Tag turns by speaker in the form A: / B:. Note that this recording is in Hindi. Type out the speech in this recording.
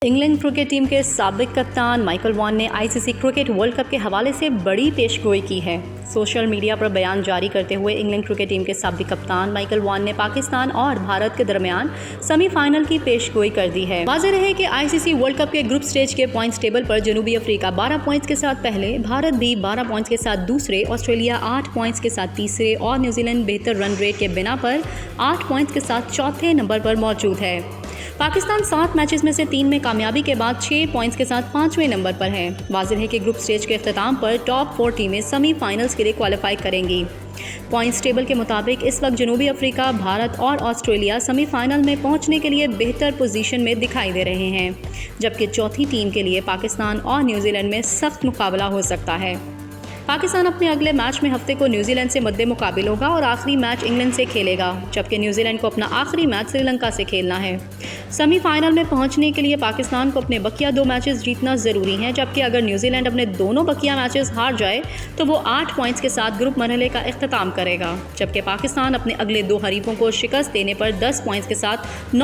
A: इंग्लैंड क्रिकेट टीम के साबिक कप्तान माइकल वॉन ने आईसीसी क्रिकेट वर्ल्ड कप के हवाले से बड़ी पेशगोई की है। सोशल मीडिया पर बयान जारी करते हुए इंग्लैंड क्रिकेट टीम के साबिक कप्तान माइकल वॉन ने पाकिस्तान और भारत के दरमियान सेमीफाइनल की पेशगोई कर दी है। वाज़ेह है कि आईसीसी वर्ल्ड कप के ग्रुप स्टेज के पॉइंट्स टेबल पर जनूबी अफ्रीका 12 पॉइंट्स के साथ पहले, भारत भी 12 पॉइंट्स के साथ दूसरे, ऑस्ट्रेलिया 8 पॉइंट्स के साथ तीसरे और न्यूजीलैंड बेहतर रन रेट के बिना पर 8 पॉइंट्स के साथ चौथे नंबर पर मौजूद है। पाकिस्तान 7 मैचेस में से 3 में कामयाबी के बाद 6 पॉइंट्स के साथ 5वें नंबर पर है। वाज़ेह है कि ग्रुप स्टेज के अख्ताम पर टॉप 4 टीमें सेमीफाइनल्स के लिए क्वालिफाई करेंगी। पॉइंट्स टेबल के मुताबिक इस वक्त जनूबी अफ्रीका, भारत और ऑस्ट्रेलिया सेमीफाइनल में पहुंचने के लिए बेहतर पोजीशन में दिखाई दे रहे हैं, जबकि चौथी टीम के लिए पाकिस्तान और न्यूजीलैंड में सख्त मुकाबला हो सकता है। पाकिस्तान अपने अगले मैच में हफ्ते को न्यूजीलैंड से मद्दे मुकाबिल होगा और आखिरी मैच इंग्लैंड से खेलेगा, जबकि न्यूजीलैंड को अपना आखिरी मैच श्रीलंका से खेलना है। सेमीफाइनल में पहुंचने के लिए पाकिस्तान को अपने बकिया 2 मैचेस जीतना ज़रूरी हैं, जबकि अगर न्यूजीलैंड अपने दोनों बकिया मैचेस हार जाए तो वो 8 पॉइंट्स के साथ ग्रुप मरहले का इख्तिताम करेगा, जबकि पाकिस्तान अपने अगले 2 हरीफों को शिकस्त देने पर 10 पॉइंट्स के साथ